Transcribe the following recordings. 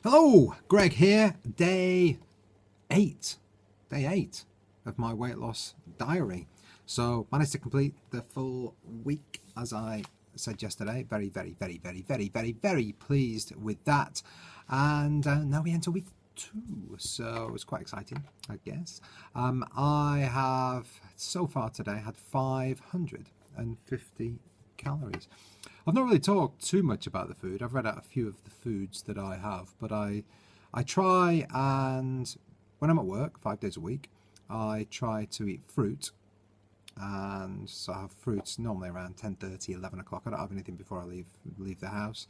Hello, Greg here. Day 8 of my weight loss diary. So managed to complete the full week, as I said yesterday. Very pleased with that. And now we enter week 2, so it's quite exciting, I guess. I have so far today had 550 calories. I've not really talked too much about the food. I've read out a few of the foods that I have, but I try, and when I'm at work 5 days a week, I try to eat fruit. And so I have fruits normally around 10:30, 11 o'clock. I don't have anything before I leave the house.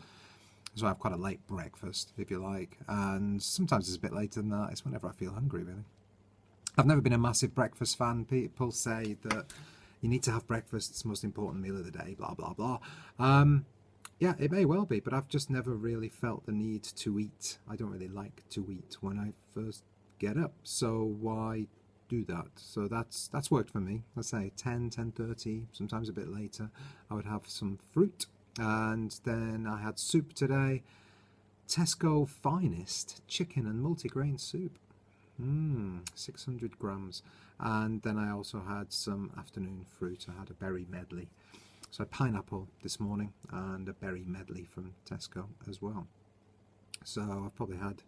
So I have quite a late breakfast, if you like. And sometimes it's a bit later than that. It's whenever I feel hungry, really. I've never been a massive breakfast fan. People say that you need to have breakfast, it's the most important meal of the day, blah, blah, blah. Yeah, it may well be, but I've just never really felt the need to eat. I don't really like to eat when I first get up, so why do that? So that's worked for me. Let's say 10:30, sometimes a bit later, I would have some fruit. And then I had soup today, Tesco Finest chicken and multigrain soup. 600 grams. And then I also had some afternoon fruit. I had a berry medley. So I had pineapple this morning and a berry medley from Tesco as well. So I've probably had,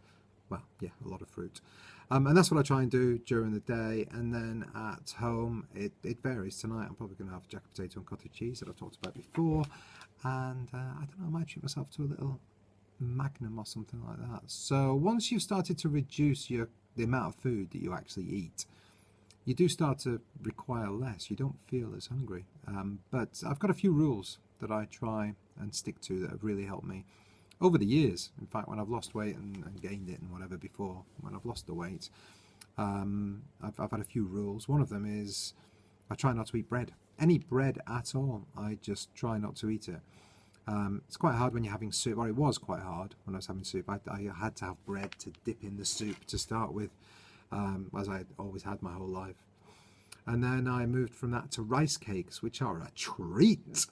well, yeah, a lot of fruit. And that's what I try and do during the day. And then at home, it varies. Tonight I'm probably going to have jack potato and cottage cheese that I've talked about before. And I don't know, I might treat myself to a little Magnum or something like that. So once you've started to reduce the amount of food that you actually eat, you do start to require less. You don't feel as hungry. But I've got a few rules that I try and stick to that have really helped me over the years. In fact, when I've lost weight and gained it and whatever before, when I've lost the weight, I've had a few rules. One of them is I try not to eat bread. Any bread at all, I just try not to eat it. It's quite hard when you're having soup, or it was quite hard when I was having soup. I had to have bread to dip in the soup to start with, as I always had my whole life. And then I moved from that to rice cakes, which are a treat.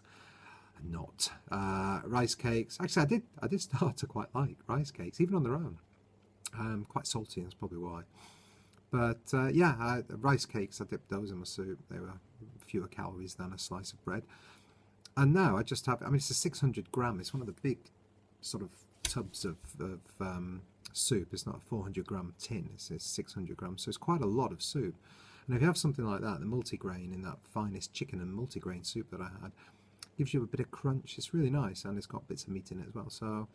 Not rice cakes. Actually, I did start to quite like rice cakes, even on their own. Quite salty, that's probably why. But yeah, rice cakes, I dipped those in my soup. They were fewer calories than a slice of bread. And now I just have, I mean, it's a 600 gram. It's one of the big sort of tubs of soup. It's not a 400 gram tin. It's 600 grams. So it's quite a lot of soup. And if you have something like that, the multigrain in that finest chicken and multigrain soup that I had, gives you a bit of crunch. It's really nice, and it's got bits of meat in it as well. So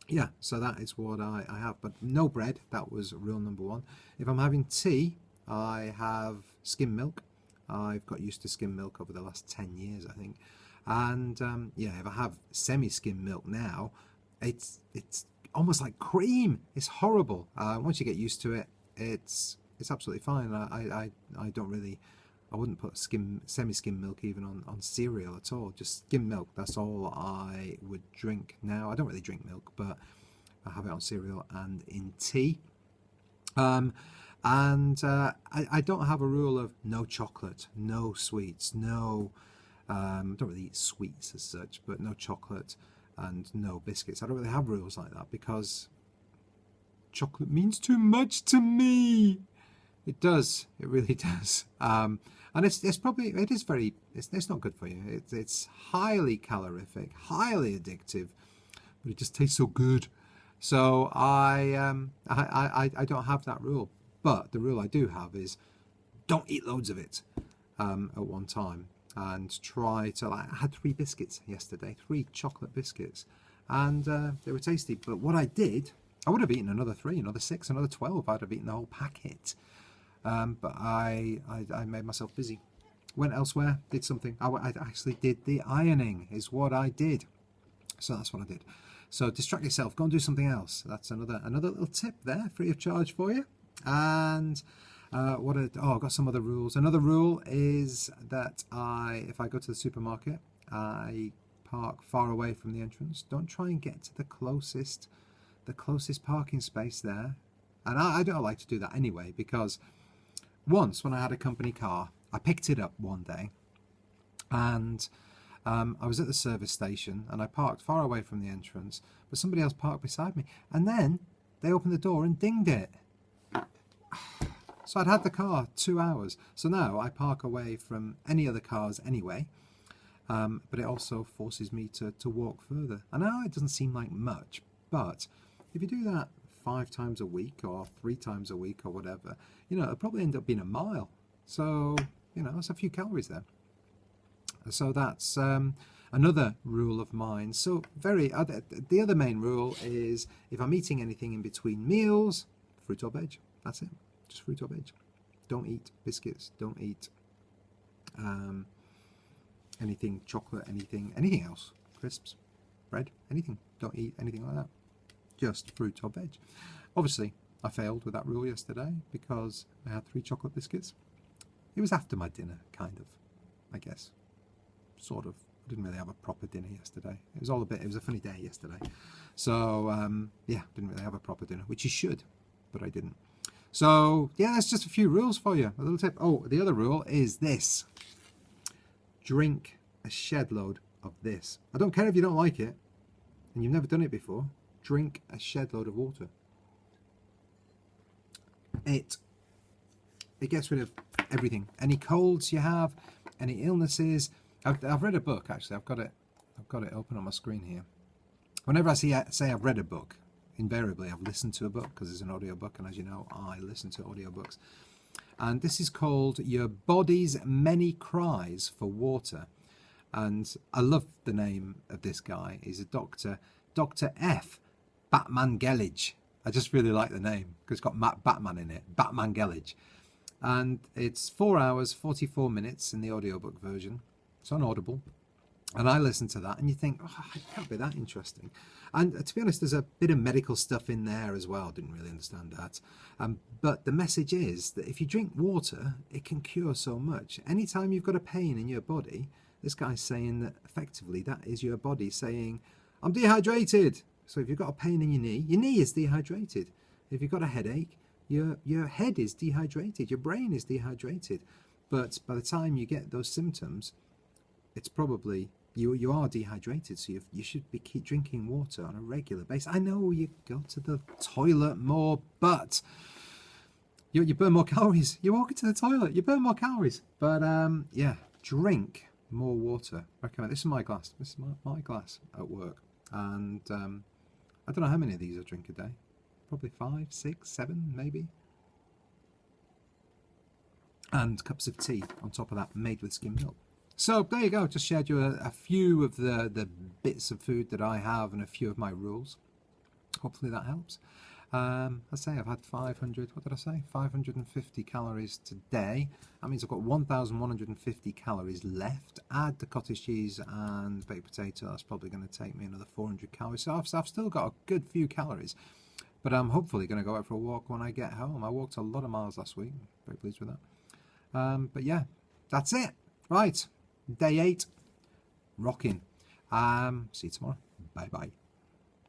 yeah, so that is what I have. But no bread. That was rule number 1. If I'm having tea, I have skim milk. I've got used to skim milk over the last 10 years, I think. And yeah, if I have semi-skim milk now, it's almost like cream. It's horrible. Once you get used to it, it's absolutely fine. I don't really, I wouldn't put semi-skim milk even on cereal at all. Just skim milk. That's all I would drink now. I don't really drink milk, but I have it on cereal and in tea. I don't have a rule of no chocolate, no sweets, no. Don't really eat sweets as such, but no chocolate and no biscuits. I don't really have rules like that because chocolate means too much to me. It does. It really does. And it's not good for you. It's highly calorific, highly addictive, but it just tastes so good. So I don't have that rule. But the rule I do have is don't eat loads of it at one time. And try to, I had 3 biscuits yesterday, 3 chocolate biscuits, and they were tasty. But what I did, I would have eaten another 3, another 6, another 12. I'd have eaten the whole packet. But I made myself busy. Went elsewhere, did something. I actually did the ironing, is what I did. So that's what I did. So distract yourself, go and do something else. That's another little tip there, free of charge for you. And I've got some other rules. Another rule is that if I go to the supermarket, I park far away from the entrance. Don't try and get to the closest parking space there. And I don't like to do that anyway, because once when I had a company car, I picked it up one day, and I was at the service station and I parked far away from the entrance, but somebody else parked beside me, and then they opened the door and dinged it. So I'd had the car 2 hours. So now I park away from any other cars anyway. But it also forces me to walk further. I know it doesn't seem like much, but if you do that 5 times a week or 3 times a week or whatever, you know, it'll probably end up being a mile. So, you know, that's a few calories there. So that's another rule of mine. So the other main rule is if I'm eating anything in between meals, fruit or veg. That's it. Just fruit or veg. Don't eat biscuits. Don't eat anything chocolate, anything else, crisps, bread, anything. Don't eat anything like that. Just fruit or veg. Obviously, I failed with that rule yesterday because I had 3 chocolate biscuits. It was after my dinner, kind of, I guess. Sort of. I didn't really have a proper dinner yesterday. It was a funny day yesterday. So, yeah, didn't really have a proper dinner, which you should, but I didn't. So, yeah, that's just a few rules for you. A little tip. Oh, the other rule is this. Drink a shed load of this. I don't care if you don't like it and you've never done it before. Drink a shed load of water. It gets rid of everything. Any colds you have, any illnesses. I've read a book actually. I've got it open on my screen here. Whenever I say I've read a book, invariably I've listened to a book because it's an audiobook, and as you know, I listen to audiobooks. And this is called Your Body's Many Cries for Water. And I love the name of this guy. He's a doctor, Dr. F. Batman-Gelage. I just really like the name because it's got Batman in it, Batman-Gelage. And it's 4 hours, 44 minutes in the audiobook version. It's on Audible. And I listen to that and you think, oh, it can't be that interesting. And to be honest, there's a bit of medical stuff in there as well. Didn't really understand that. But the message is that if you drink water, it can cure so much. Anytime you've got a pain in your body, this guy's saying that effectively that is your body saying, I'm dehydrated. So if you've got a pain in your knee is dehydrated. If you've got a headache, your head is dehydrated. Your brain is dehydrated. But by the time you get those symptoms, it's probably you are dehydrated, so you should keep drinking water on a regular basis. I know you go to the toilet more, but you burn more calories. You walk into the toilet, you burn more calories. But yeah, drink more water. Recommend. This is my glass. This is my glass at work, and I don't know how many of these I drink a day. Probably 5, 6, 7, maybe. And cups of tea on top of that, made with skim milk. So there you go, just shared you a few of the bits of food that I have and a few of my rules. Hopefully that helps. I say I've had 550 calories today. That means I've got 1,150 calories left. Add the cottage cheese and baked potato, that's probably going to take me another 400 calories. So I've still got a good few calories. But I'm hopefully going to go out for a walk when I get home. I walked a lot of miles last week. Very pleased with that. But yeah, that's it. Right. Day 8, rocking. See you tomorrow. Bye bye.